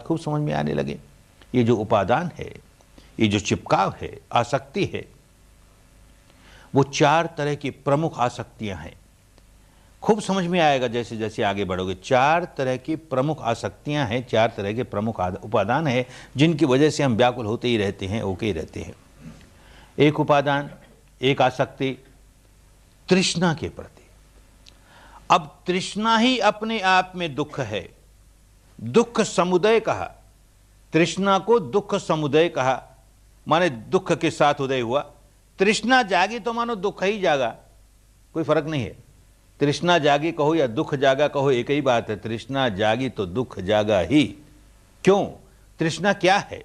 खूब समझ में आने लगे। ये जो उपादान है, ये जो चिपकाव है, आसक्ति है, वो 4 तरह की प्रमुख आसक्तियां हैं। खूब समझ में आएगा जैसे जैसे आगे बढ़ोगे। 4 तरह की प्रमुख आसक्तियां हैं, 4 तरह के प्रमुख उपादान हैं, जिनकी वजह से हम व्याकुल होते ही रहते हैं, ओके ही रहते हैं। एक उपादान, एक आसक्ति तृष्णा के प्रति। अब तृष्णा ही अपने आप में दुख है, दुख समुदय कहा, तृष्णा को दुख समुदय कहा, माने दुख के साथ उदय हुआ। तृष्णा जागी तो मानो दुख ही जागा, कोई फर्क नहीं है। तृष्णा जागी कहो या दुख जागा कहो, एक ही बात है। तृष्णा जागी तो दुख जागा ही। क्यों? तृष्णा क्या है?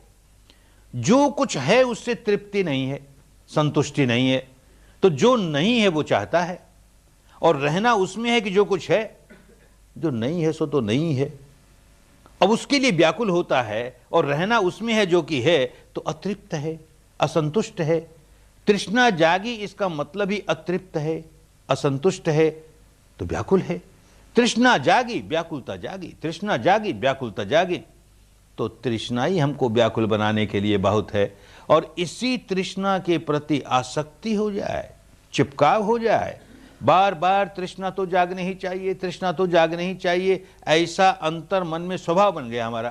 जो कुछ है उससे तृप्ति नहीं है, संतुष्टि नहीं है, तो जो नहीं है वो चाहता है, और रहना उसमें है कि जो कुछ है, जो नहीं है सो तो नहीं है। अब उसके लिए व्याकुल होता है, और रहना उसमें है जो कि है, तो अतृप्त है, असंतुष्ट है। तृष्णा जागी इसका मतलब ही अतृप्त है, असंतुष्ट है, तो व्याकुल है। तृष्णा जागी, व्याकुलता जागी, तृष्णा जागी, व्याकुलता जागी। तो तृष्णा ही हमको व्याकुल बनाने के लिए बहुत है। और इसी तृष्णा के प्रति आसक्ति हो जाए, चिपकाव हो जाए, बार बार तृष्णा तो जागने ही चाहिए, तृष्णा तो जागने ही चाहिए, ऐसा अंतर मन में स्वभाव बन गया हमारा,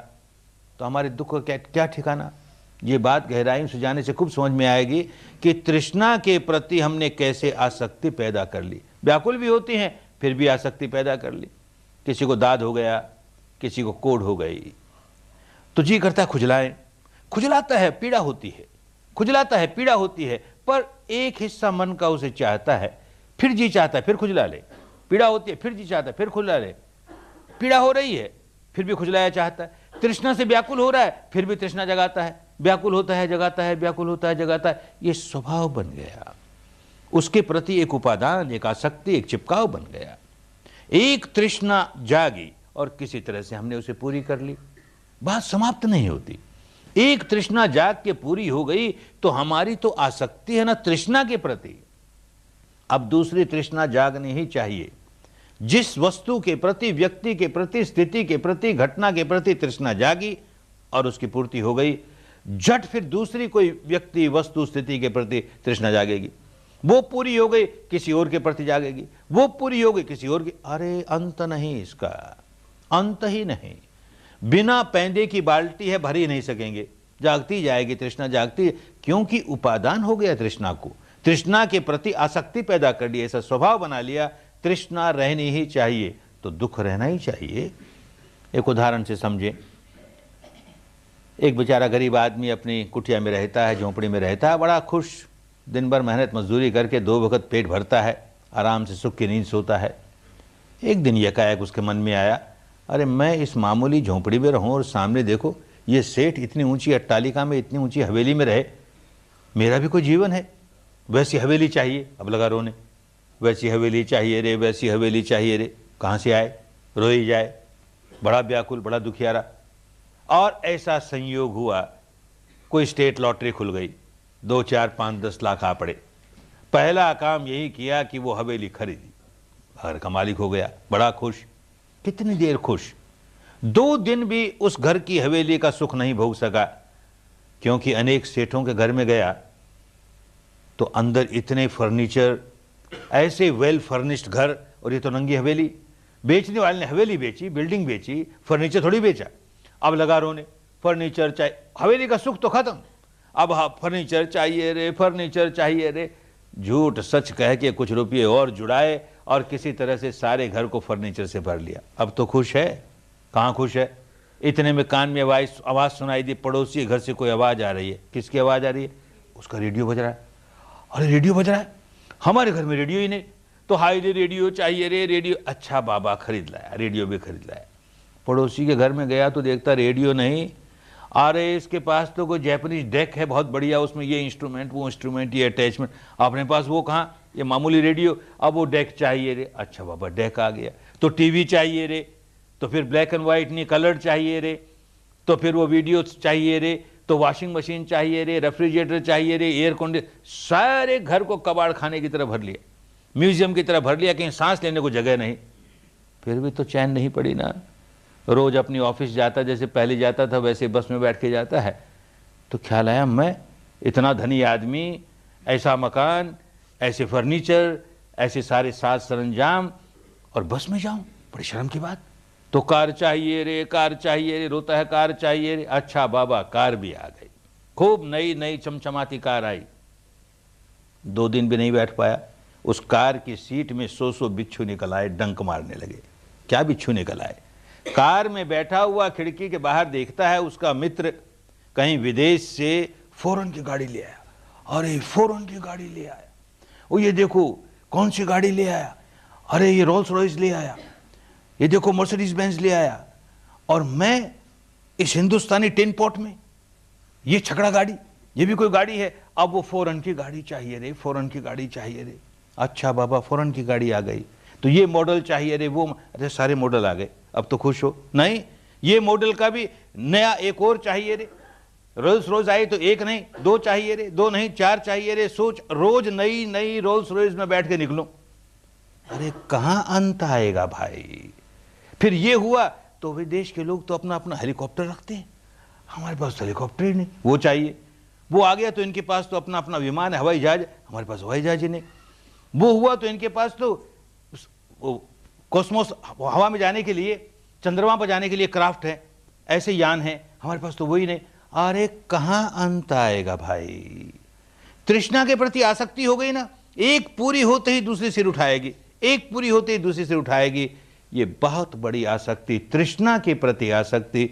तो हमारे दुख का क्या ठिकाना। ये बात गहराई से जाने से खूब समझ में आएगी कि तृष्णा के प्रति हमने कैसे आसक्ति पैदा कर ली। व्याकुल भी होती हैं, फिर भी आसक्ति पैदा कर ली। किसी को दाद हो गया, किसी को कोढ़ हो गई, तो जी करता है खुजलाएं, खुजलाता है, पीड़ा होती है, खुजलाता है, पीड़ा होती है, पर एक हिस्सा मन का उसे चाहता है, फिर जी चाहता है, फिर खुजला ले। पीड़ा होती है, फिर जी चाहता है, फिर खुजला ले। पीड़ा हो रही है, फिर भी खुजलाया चाहता है। तृष्णा से व्याकुल हो रहा है, फिर भी तृष्णा जगाता है, व्याकुल होता है, जगाता है, व्याकुल होता है, जगाता है। ये स्वभाव बन गया, उसके प्रति एक उपादान, एक आसक्ति, एक चिपकाव बन गया। एक तृष्णा जागी और किसी तरह से हमने उसे पूरी कर ली, बात समाप्त नहीं होती। एक तृष्णा जाग के पूरी हो गई तो हमारी तो आसक्ति है ना तृष्णा के प्रति, अब दूसरी तृष्णा जागनी ही चाहिए। जिस वस्तु के प्रति, व्यक्ति के प्रति, स्थिति के प्रति, घटना के प्रति तृष्णा जागी और उसकी पूर्ति हो गई, झट फिर दूसरी कोई व्यक्ति, वस्तु, स्थिति के प्रति तृष्णा जागेगी, वो पूरी हो गई, किसी और के प्रति जागेगी, वो पूरी हो गई, किसी और की। अरे अंत नहीं, इसका अंत ही नहीं। बिना पैंदे की बाल्टी है, भर ही नहीं सकेंगे, जागती जाएगी तृष्णा, जागती, क्योंकि उपादान हो गया तृष्णा को, तृष्णा के प्रति आसक्ति पैदा कर ली, ऐसा स्वभाव बना लिया। तृष्णा रहनी ही चाहिए तो दुख रहना ही चाहिए। एक उदाहरण से समझे। एक बेचारा गरीब आदमी अपनी कुटिया में रहता है, झोंपड़ी में रहता है, बड़ा खुश, दिन भर मेहनत मजदूरी करके 2 वक्त पेट भरता है, आराम से सुख की नींद सोता है। एक दिन एकाएक उसके मन में आया, अरे मैं इस मामूली झोंपड़ी में रहूं और सामने देखो ये सेठ इतनी ऊंची अट्टालिका में, इतनी ऊंची हवेली में रहे, मेरा भी कोई जीवन है, वैसी हवेली चाहिए। अब लगा रोने, वैसी हवेली चाहिए रे, वैसी हवेली चाहिए रे, कहाँ से आए, रोई जाए, बड़ा व्याकुल, बड़ा दुखियारा। और ऐसा संयोग हुआ, कोई स्टेट लॉटरी खुल गई, 2, 4, 5, 10 लाख आ पड़े। पहला काम यही किया कि वो हवेली खरीदी, घर का मालिक हो गया, बड़ा खुश। कितनी देर खुश, 2 दिन भी उस घर की हवेली का सुख नहीं भोग सका, क्योंकि अनेक सेठों के घर में गया तो अंदर इतने फर्नीचर, ऐसे वेल फर्निश्ड घर, और ये तो नंगी हवेली। बेचने वाले ने हवेली बेची, बिल्डिंग बेची, फर्नीचर थोड़ी बेचा। अब लगा रोने, फर्नीचर चाहिए, हवेली का सुख तो खत्म, अब हाँ फर्नीचर चाहिए रे, फर्नीचर चाहिए रे। झूठ सच कह के कुछ रुपये और जुड़ाए और किसी तरह से सारे घर को फर्नीचर से भर लिया। अब तो खुश है, कहाँ खुश है। इतने में कान में आवाज़ सुनाई दी, पड़ोसी घर से कोई आवाज़ आ रही है। किसकी आवाज़ आ रही है? उसका रेडियो बज रहा है। अरे रेडियो बज रहा है, हमारे घर में रेडियो ही नहीं, तो हाई रे रेडियो चाहिए रे, रेडियो। अच्छा बाबा खरीद लाया, रेडियो भी खरीद लाया। पड़ोसी के घर में गया तो देखता रेडियो नहीं, अरे इसके पास तो कोई जैपनीज डेक है बहुत बढ़िया, उसमें ये इंस्ट्रूमेंट, वो इंस्ट्रूमेंट, ये अटैचमेंट। अपने पास वो कहाँ, ये मामूली रेडियो। अब वो डेक चाहिए रे, अच्छा बाबा डेक आ गया। तो टीवी चाहिए रे, तो फिर ब्लैक एंड वाइट नहीं कलर चाहिए रे, तो फिर वो वीडियो चाहिए रे, तो वॉशिंग मशीन चाहिए रे, रेफ्रिजरेटर चाहिए रे, एयर कंडीशन। सारे घर को कबाड़ खाने की तरह भर लिया, म्यूजियम की तरह भर लिया, कहीं सांस लेने को जगह नहीं। फिर भी तो चैन नहीं पड़ी ना। रोज अपनी ऑफिस जाता, जैसे पहले जाता था वैसे बस में बैठ के जाता है। तो ख्याल आया, मैं इतना धनी आदमी, ऐसा मकान, ऐसे फर्नीचर, ऐसे सारे साज सरंजाम, और बस में जाऊं, बड़ी शर्म की बात। तो कार चाहिए रे, कार चाहिए रे, रोता है कार चाहिए रे। अच्छा बाबा, कार भी आ गई, खूब नई नई चमचमाती कार आई। 2 दिन भी नहीं बैठ पाया, उस कार की सीट में 100 बिच्छू निकल आए, डंक मारने लगे। क्या बिच्छू निकल आए? कार में बैठा हुआ खिड़की के बाहर देखता है उसका मित्र कहीं विदेश से फॉरेन की गाड़ी ले आया। अरे फॉरेन की गाड़ी ले आया, वो ये देखो कौन सी गाड़ी ले आया, अरे ये रोल्स रॉयस ले आया, ये देखो मर्सिडीज बेंज ले आया, और मैं इस हिंदुस्तानी टिन पॉट में, ये छकड़ा गाड़ी, ये भी कोई गाड़ी है। अब वो फॉरेन की गाड़ी चाहिए रे, फॉरेन की गाड़ी चाहिए रे। अच्छा बाबा, फॉरेन की गाड़ी आ गई, तो ये मॉडल चाहिए रे, वो, अरे सारे मॉडल आ गए, अब तो खुश हो। नहीं, ये मॉडल का भी नया एक और चाहिए रे। रोल्स रॉयस आई तो 1 नहीं 2 चाहिए रे, 2 नहीं 4 चाहिए रे। सोच, रोज नई नई रोल्स रॉयस में बैठ के निकलूं, अरे कहां अंत आएगा भाई। फिर ये हुआ तो विदेश के लोग तो अपना अपना हेलीकॉप्टर रखते हैं, हमारे पास हेलीकॉप्टर ही नहीं, वो चाहिए। वो आ गया तो इनके पास तो अपना अपना विमान है, हवाई जहाज, हमारे पास हवाई जहाज ही नहीं। वो हुआ तो इनके पास तो कॉस्मोस, हवा में जाने के लिए, चंद्रमा पर जाने के लिए क्राफ्ट है, ऐसे यान है, हमारे पास तो वही नहीं। अरे कहां अंत आएगा भाई। तृष्णा के प्रति आसक्ति हो गई ना, एक पूरी होते ही दूसरी सिर उठाएगी, एक पूरी होते ही दूसरी सिर उठाएगी। ये बहुत बड़ी आसक्ति, तृष्णा के प्रति आसक्ति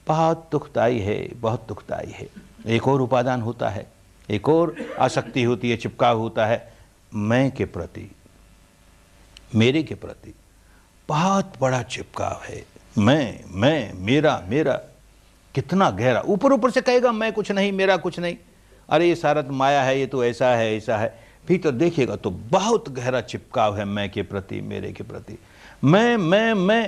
बहुत दुखदाई है, बहुत दुखदाई है। एक और उपादान होता है, एक और आसक्ति होती है, चिपकाव होता है मैं के प्रति, मेरे के प्रति बहुत बड़ा चिपकाव है। मैं, मेरा, मेरा, कितना गहरा। ऊपर ऊपर से कहेगा मैं कुछ नहीं, मेरा कुछ नहीं, अरे ये सारा तो माया है, ये तो ऐसा है, ऐसा है। भीतर देखिएगा तो बहुत गहरा चिपकाव है मैं के प्रति, मेरे के प्रति। मैं,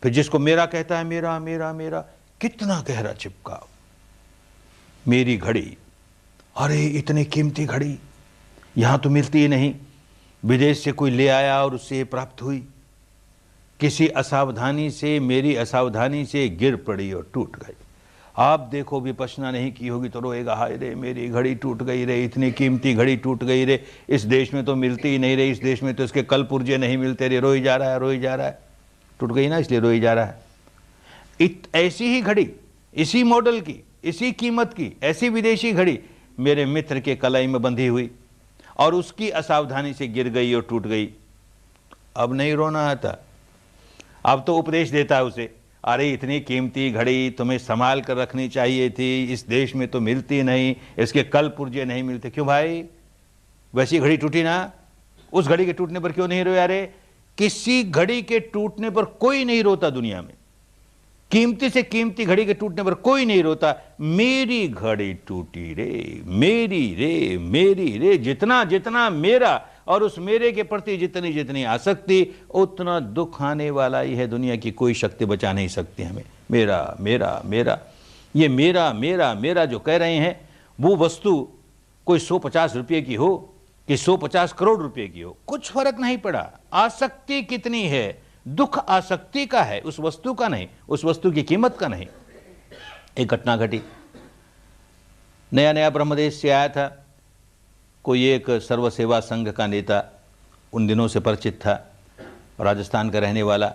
फिर जिसको मेरा कहता है, मेरा, मेरा, मेरा, कितना गहरा चिपकाव। मेरी घड़ी, अरे इतनी कीमती घड़ी यहां तो मिलती ही नहीं, विदेश से कोई ले आया और उससे प्राप्त हुई। किसी असावधानी से, मेरी असावधानी से गिर पड़ी और टूट गई। आप देखो, विपश्यना नहीं की होगी तो रोएगा, हाय रे मेरी घड़ी टूट गई रे, इतनी कीमती घड़ी टूट गई रे, इस देश में तो मिलती ही नहीं रे, इस देश में तो इसके कल पुर्जे नहीं मिलते रे, रोई जा रहा है, रोई जा रहा है। टूट गई ना, इसलिए रोई जा रहा है। ऐसी ही घड़ी, इसी मॉडल की, इसी कीमत की, ऐसी विदेशी घड़ी मेरे मित्र के कलाई में बंधी हुई और उसकी असावधानी से गिर गई और टूट गई। अब नहीं रोना आता, अब तो उपदेश देता है उसे, अरे इतनी कीमती घड़ी तुम्हें संभाल कर रखनी चाहिए थी, इस देश में तो मिलती नहीं, इसके कल पुर्जे नहीं मिलते। क्यों भाई, वैसी घड़ी टूटी ना, उस घड़ी के टूटने पर क्यों नहीं रोया रे? किसी घड़ी के टूटने पर कोई नहीं रोता दुनिया में, कीमती से कीमती घड़ी के टूटने पर कोई नहीं रोता। मेरी घड़ी टूटी रे, मेरी रे, मेरी रे, जितना जितना मेरा और उस मेरे के प्रति जितनी जितनी आसक्ति, उतना दुख आने वाला ही है। दुनिया की कोई शक्ति बचा नहीं सकती हमें। मेरा, मेरा, मेरा, ये मेरा, मेरा, मेरा जो कह रहे हैं, वो वस्तु कोई 150 रुपये की हो कि 150 करोड़ रुपए की हो, कुछ फर्क नहीं पड़ा। आसक्ति कितनी है, दुख आसक्ति का है, उस वस्तु का नहीं, उस वस्तु की कीमत का नहीं। एक घटना घटी, नया नया ब्रह्मदेश से आया था कोई एक सर्व सेवा संघ का नेता, उन दिनों से परिचित था, राजस्थान का रहने वाला।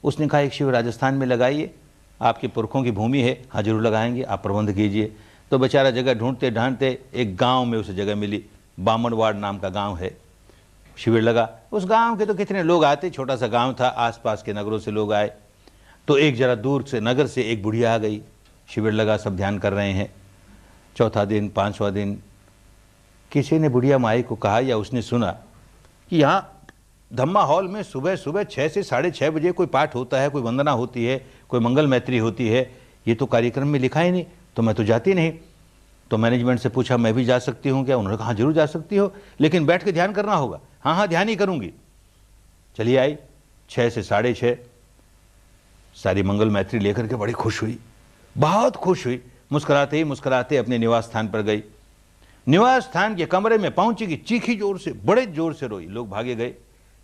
उसने कहा एक शिविर राजस्थान में लगाइए, आपके पुरखों की भूमि है, हाँ जरूर लगाएंगे, आप प्रबंध कीजिए। तो बेचारा जगह ढूंढते ढांढते एक गांव में उसे जगह मिली, बामणवाड़ नाम का गांव है। शिविर लगा, उस गांव के तो कितने लोग आते, छोटा सा गांव था, आसपास के नगरों से लोग आए। तो एक जरा दूर से नगर से एक बुढ़िया आ गई, शिविर लगा, सब ध्यान कर रहे हैं। चौथा दिन, 5वां दिन, किसी ने बुढ़िया माई को कहा या उसने सुना कि यहाँ धम्मा हॉल में सुबह सुबह 6 से 6:30 बजे कोई पाठ होता है, कोई वंदना होती है, कोई मंगल मैत्री होती है, ये तो कार्यक्रम में लिखा ही नहीं, तो मैं तो जाती नहीं। तो मैनेजमेंट से पूछा मैं भी जा सकती हूँ क्या? उन्होंने कहा हाँ जरूर जा सकती हो, लेकिन बैठ के ध्यान करना होगा। हाँ हाँ ध्यान ही करूँगी। चलिए आई, 6 से 6:30 सारी मंगल मैत्री लेकर के बड़ी खुश हुई, बहुत खुश हुई। मुस्कुराते ही मुस्कुराते अपने निवास स्थान पर गई। निवास स्थान के कमरे में पहुंची कि चीखी जोर से, बड़े जोर से रोई। लोग भागे गए,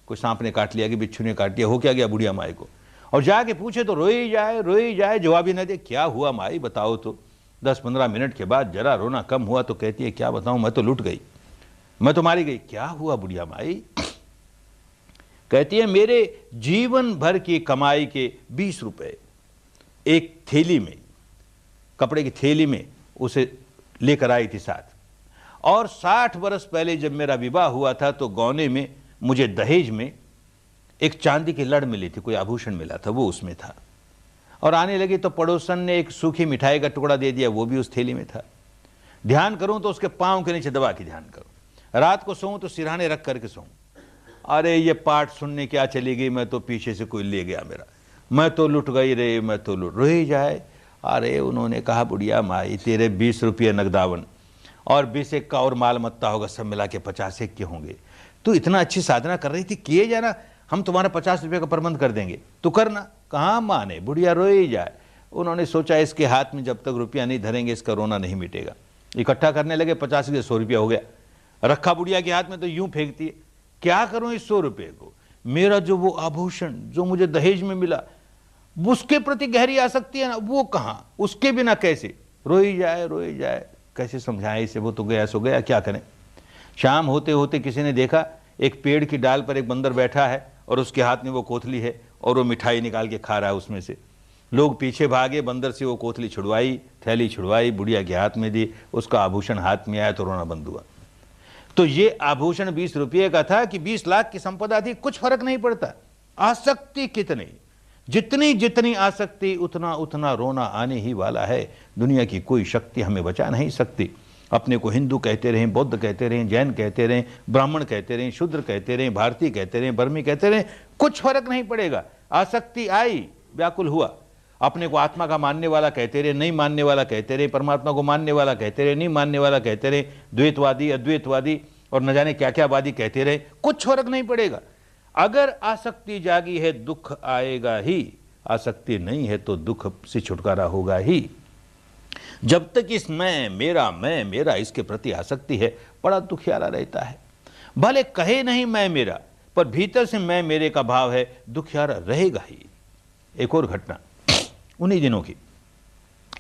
कोई सांप ने काट लिया कि बिच्छू ने काट लिया, हो क्या गया बुढ़िया माई को। और जाके पूछे तो रोई जाए, जवाब ही न दे। क्या हुआ माई बताओ तो। 10-15 मिनट के बाद जरा रोना कम हुआ तो कहती है, क्या बताऊं, मैं तो लुट गई, मैं तो मारी गई। क्या हुआ बुढ़िया माई? कहती है, मेरे जीवन भर की कमाई के 20 रुपए एक थैली में, कपड़े की थैली में उसे लेकर आई थी साथ। और 60 वर्ष पहले जब मेरा विवाह हुआ था तो गौने में मुझे दहेज में एक चांदी की लड़ मिली थी, कोई आभूषण मिला था, वो उसमें था। और आने लगी तो पड़ोसन ने एक सूखी मिठाई का टुकड़ा दे दिया, वो भी उस थैली में था। ध्यान करूं तो उसके पांव के नीचे दबा के ध्यान करूं। रात को सोऊं तो सिरहाने रख करके सोऊं। अरे ये पाठ सुनने क्या चली गई, मैं तो पीछे से कोई ले गया मेरा, मैं तो लुट गई रे, मैं तो लुट रोई जाए। अरे उन्होंने कहा, बुढ़िया माई तेरे 20 रुपये नगदावन और 20 एक का और माल मत्ता होगा, सब मिला के 50 एक के होंगे। तू इतना अच्छी साधना कर रही थी, किए जाना, हम तुम्हारा 50 रुपये का प्रबंध कर देंगे, तू करना। कहाँ माने, बुढ़िया रोई जाए। उन्होंने सोचा इसके हाथ में जब तक रुपया नहीं धरेंगे इसका रोना नहीं मिटेगा। इकट्ठा करने लगे, 50 के 100 रुपया हो गया। रखा बुढ़िया के हाथ में तो यूं फेंकती है, क्या करूं इस 100 रुपये को? मेरा जो वो आभूषण जो मुझे दहेज में मिला, उसके प्रति गहरी आसक्ति है ना, वो कहाँ, उसके बिना कैसे? रोई जाए। कैसे समझाएं इसे, वो तो गया सो गया, क्या करें। शाम होते होते किसी ने देखा एक पेड़ की डाल पर एक बंदर बैठा है और उसके हाथ में वो कोथली है और वो मिठाई निकाल के खा रहा है उसमें से। लोग पीछे भागे, बंदर से वो कोथली छुड़वाई, थैली छुड़वाई, बुढ़िया के हाथ में दी, उसका आभूषण हाथ में आया तो रोना बंद हुआ। तो ये आभूषण 20 रुपये का था कि 20 लाख की संपदा थी, कुछ फर्क नहीं पड़ता। आसक्ति कितनी, जितनी जितनी आसक्ति उतना उतना रोना आने ही वाला है। दुनिया की कोई शक्ति हमें बचा नहीं सकती। अपने को हिंदू कहते रहें, बौद्ध कहते रहें, जैन कहते रहें, ब्राह्मण कहते रहें, शूद्र कहते रहें, भारतीय कहते रहें, बर्मी कहते रहें, कुछ फर्क नहीं पड़ेगा। आसक्ति आई, व्याकुल हुआ। अपने को आत्मा का मानने वाला कहते रहे, नहीं मानने वाला कहते रहे, परमात्मा को मानने वाला कहते रहे, नहीं मानने वाला कहते रहे, द्वैतवादी, अद्वैतवादी और न जाने क्या क्या वादी कहते रहे, कुछ फर्क नहीं पड़ेगा। अगर आसक्ति जागी है दुख आएगा ही, आसक्ति नहीं है तो दुख से छुटकारा होगा ही। जब तक इस मैं मेरा इसके प्रति आसक्ति है, बड़ा दुखियारा रहता है। भले कहे नहीं मैं मेरा, पर भीतर से मैं मेरे का भाव है, दुखियारा रहेगा ही। एक और घटना उन्हीं दिनों की,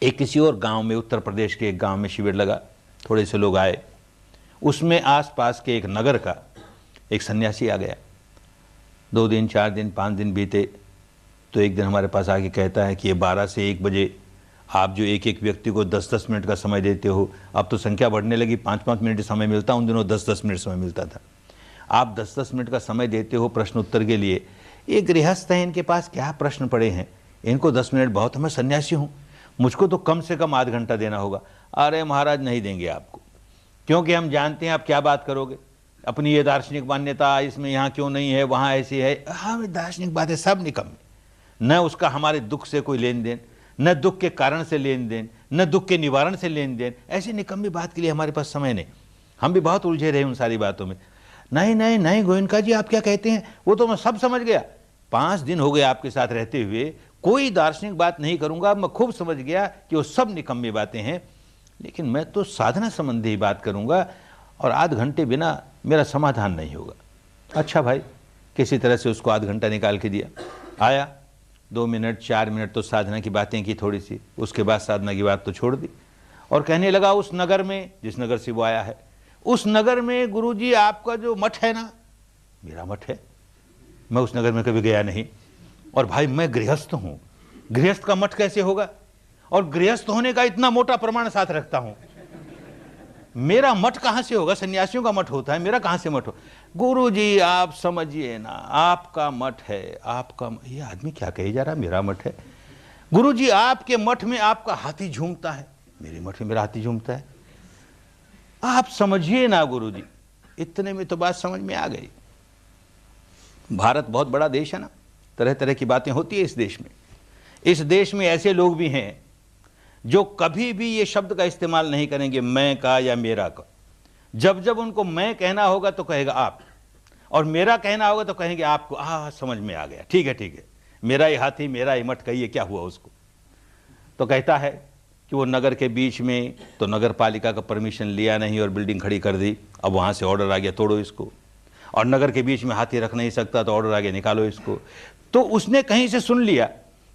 एक किसी और गांव में, उत्तर प्रदेश के एक गांव में शिविर लगा, थोड़े से लोग आए। उसमें आसपास के एक नगर का एक सन्यासी आ गया। 2 दिन 4 दिन 5 दिन बीते तो एक दिन हमारे पास आके कहता है कि ये 12 से 1 बजे आप जो एक एक व्यक्ति को 10-10 मिनट का समय देते हो, अब तो संख्या बढ़ने लगी, 5-5 मिनट समय मिलता, उन दिनों 10-10 मिनट समय मिलता था। आप 10-10 मिनट का समय देते हो प्रश्न उत्तर के लिए। ये गृहस्थ हैं, इनके पास क्या प्रश्न पड़े हैं, इनको 10 मिनट बहुत, मैं सन्यासी हूँ, मुझको तो कम से कम आध घंटा देना होगा। अरे महाराज नहीं देंगे आपको, क्योंकि हम जानते हैं आप क्या बात करोगे, अपनी ये दार्शनिक मान्यता इसमें यहाँ क्यों नहीं है, वहाँ ऐसी है। हाँ दार्शनिक बातें सब निकम्मे, न उसका हमारे दुख से कोई लेन देन, न दुख के कारण से लेन देन, न दुख के निवारण से लेन देन। ऐसी निकम्मी बात के लिए हमारे पास समय नहीं। हम भी बहुत उलझे रहे उन सारी बातों में। नहीं गोयनका जी आप क्या कहते हैं, वो तो मैं सब समझ गया, 5 दिन हो गए आपके साथ रहते हुए, कोई दार्शनिक बात नहीं करूंगा, मैं खूब समझ गया कि वो सब निकम्मी बातें हैं, लेकिन मैं तो साधना संबंधी बात करूंगा और आध घंटे बिना मेरा समाधान नहीं होगा। अच्छा भाई, किसी तरह से उसको आध घंटा निकाल के दिया। आया 2 मिनट 4 मिनट तो साधना की बातें की थोड़ी सी, उसके बाद साधना की बात तो छोड़ दी और कहने लगा उस नगर में, जिस नगर से वो आया है, उस नगर में गुरुजी आपका जो मठ है ना, मेरा मठ है, मैं उस नगर में कभी गया नहीं, और भाई मैं गृहस्थ हूं, गृहस्थ का मठ कैसे होगा, और गृहस्थ होने का इतना मोटा प्रमाण साथ रखता हूं, मेरा मठ कहां से होगा, सन्यासियों का मठ होता है, मेरा कहां से मठ हो। गुरुजी आप समझिए ना, आपका मठ है, आपका, ये आदमी क्या कहे जा रहा, मेरा मठ है। गुरुजी आपके मठ में आपका हाथी झूमता है, मेरे मठ में मेरा हाथी झूमता है, आप समझिए ना गुरुजी। इतने में तो बात समझ में आ गई। भारत बहुत बड़ा देश है ना, तरह तरह की बातें होती है इस देश में। इस देश में ऐसे लोग भी हैं जो कभी भी ये शब्द का इस्तेमाल नहीं करेंगे मैं का या मेरा का। जब जब उनको मैं कहना होगा तो कहेगा आप, और मेरा कहना होगा तो कहेंगे आपको। समझ में आ गया, ठीक है, मेरा ही हाथी मेरा ही मठ, कहिए क्या हुआ उसको। तो कहता है कि वो नगर के बीच में, तो नगर पालिका का परमिशन लिया नहीं और बिल्डिंग खड़ी कर दी, अब वहाँ से ऑर्डर आ गया तोड़ो इसको, और नगर के बीच में हाथी रख नहीं सकता तो ऑर्डर आ गया निकालो इसको। तो उसने कहीं से सुन लिया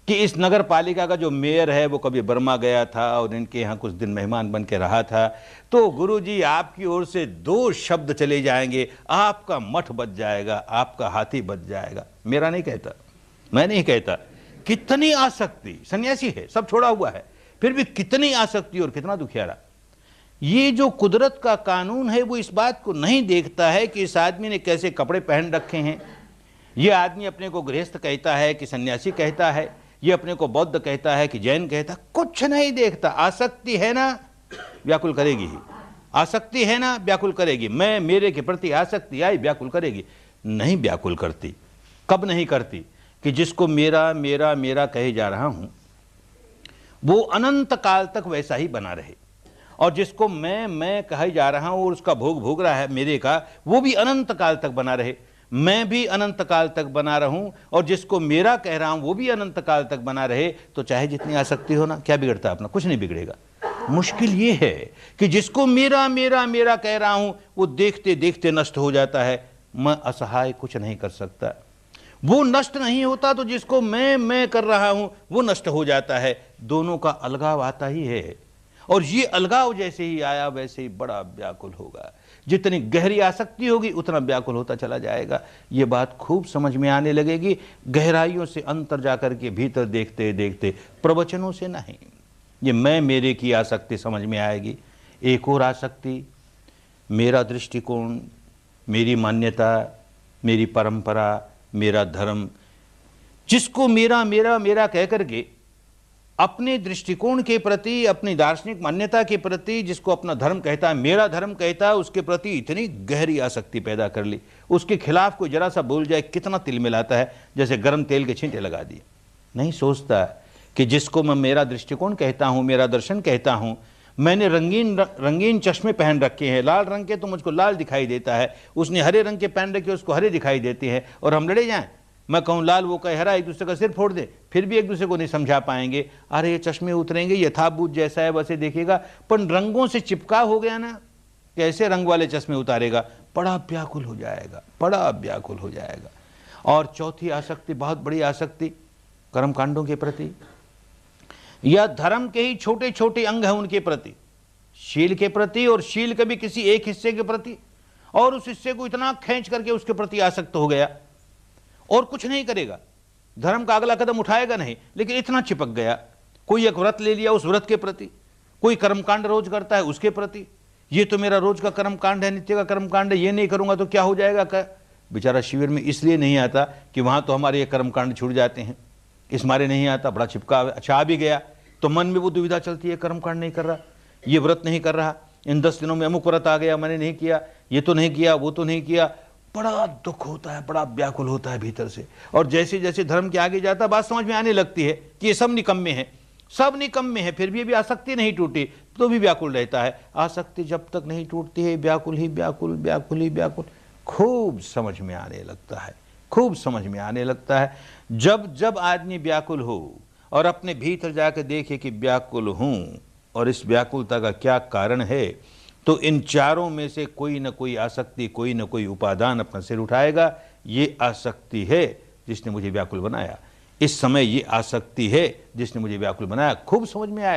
कि इस नगर पालिका का जो मेयर है वो कभी बर्मा गया था और इनके यहाँ कुछ दिन मेहमान बन के रहा था, तो गुरुजी आपकी ओर से 2 शब्द चले जाएंगे, आपका मठ बच जाएगा, आपका हाथी बच जाएगा। मेरा नहीं कहता, मैं नहीं कहता। कितनी आसक्ति, सन्यासी है, सब छोड़ा हुआ है, फिर भी कितनी आसक्ति और कितना दुखियारा। ये जो कुदरत का कानून है वो इस बात को नहीं देखता है कि इस आदमी ने कैसे कपड़े पहन रखे हैं। ये आदमी अपने को गृहस्थ कहता है कि सन्यासी कहता है, ये अपने को बौद्ध कहता है कि जैन कहता है, कुछ नहीं देखता। आसक्ति है ना, व्याकुल करेगी ही। आसक्ति है ना, व्याकुल करेगी। मैं मेरे के प्रति आसक्ति आई, व्याकुल करेगी। नहीं व्याकुल करती। कब नहीं करती? कि जिसको मेरा मेरा मेरा कहे जा रहा हूं वो अनंत काल तक वैसा ही बना रहे, और जिसको मैं कहे जा रहा हूं और उसका भोग भोग रहा है मेरे का, वो भी अनंत काल तक बना रहे, मैं भी अनंत काल तक बना रहूं, और जिसको मेरा कह रहा हूं वो भी अनंत काल तक बना रहे। तो चाहे जितनी आसक्ति हो ना, क्या बिगड़ता अपना? कुछ नहीं बिगड़ेगा। मुश्किल ये है कि जिसको मेरा मेरा मेरा कह रहा हूं वो देखते देखते नष्ट हो जाता है। मैं असहाय कुछ नहीं कर सकता। वो नष्ट नहीं होता तो जिसको मैं कर रहा हूं वो नष्ट हो जाता है। दोनों का अलगाव आता ही है, और ये अलगाव जैसे ही आया वैसे ही बड़ा व्याकुल होगा। जितनी गहरी आसक्ति होगी उतना व्याकुल होता चला जाएगा। ये बात खूब समझ में आने लगेगी, गहराइयों से अंतर जाकर के भीतर देखते देखते, प्रवचनों से नहीं। ये मैं मेरे की आसक्ति समझ में आएगी। एक और आसक्ति, मेरा दृष्टिकोण, मेरी मान्यता, मेरी परंपरा, मेरा धर्म। जिसको मेरा मेरा मेरा कह करके अपने दृष्टिकोण के प्रति, अपनी दार्शनिक मान्यता के प्रति, जिसको अपना धर्म कहता है, मेरा धर्म कहता है, उसके प्रति इतनी गहरी आसक्ति पैदा कर ली, उसके खिलाफ कोई जरा सा बोल जाए कितना तिल मिलाता है, जैसे गर्म तेल के छींटे लगा दिए। नहीं सोचता कि जिसको मैं मेरा दृष्टिकोण कहता हूं, मेरा दर्शन कहता हूं, मैंने रंगीन चश्मे पहन रखे हैं, लाल रंग के तो मुझको लाल दिखाई देता है, उसने हरे रंग के पहन रखे उसको हरे दिखाई देते हैं, और हम लड़े जाएं, मैं कहूं लाल वो कहे हरा, एक दूसरे का सिर फोड़ दे, फिर भी एक दूसरे को नहीं समझा पाएंगे। अरे ये चश्मे उतरेंगे, यथाभूत जैसा है वैसे देखेगा, पर रंगों से चिपका हो गया ना, कैसे रंग वाले चश्मे उतारेगा? बड़ा व्याकुल हो जाएगा, बड़ा व्याकुल हो जाएगा। और चौथी आसक्ति, बहुत बड़ी आसक्ति, कर्मकांडों के प्रति, या धर्म के ही छोटे छोटे अंग हैं उनके प्रति, शील के प्रति, और शील के भी किसी एक हिस्से के प्रति, और उस हिस्से को इतना खींच करके उसके प्रति आसक्त हो गया और कुछ नहीं करेगा, धर्म का अगला कदम उठाएगा नहीं, लेकिन इतना चिपक गया। कोई एक व्रत ले लिया, उस व्रत के प्रति, कोई कर्मकांड रोज करता है उसके प्रति, ये तो मेरा रोज का कर्मकांड है, नित्य का कर्मकांड है, ये नहीं करूंगा तो क्या हो जाएगा। क्या बेचारा शिविर में इसलिए नहीं आता कि वहां तो हमारे ये कर्मकांड छूट जाते हैं, इस मारे नहीं आता, बड़ा चिपका। अच्छा आ भी गया तो मन में वो दुविधा चलती है, कर्मकांड नहीं कर रहा, ये व्रत नहीं कर रहा, इन 10 दिनों में अमुक व्रत आ गया, मैंने नहीं किया, ये तो नहीं किया, वो तो नहीं किया। बड़ा दुख होता है, बड़ा व्याकुल होता है भीतर से। और जैसे जैसे धर्म के आगे जाता बात समझ में आने लगती है कि ये सब निकम्मे हैं, सब निकम्मे हैं, फिर भी आसक्ति नहीं टूटी तो भी व्याकुल रहता है। आसक्ति जब तक नहीं टूटती है व्याकुल ही व्याकुल, व्याकुल ही व्याकुल। खूब समझ में आने लगता है, खूब समझ में आने लगता है। जब जब आदमी व्याकुल हो और अपने भीतर जाकर देखे कि व्याकुल हूं और इस व्याकुलता का क्या कारण है, तो इन चारों में से कोई न कोई आसक्ति, कोई न कोई उपादान अपना सिर उठाएगा। ये आसक्ति है जिसने मुझे व्याकुल बनाया, इस समय ये आसक्ति है जिसने मुझे व्याकुल बनाया। खूब समझ में आएगा।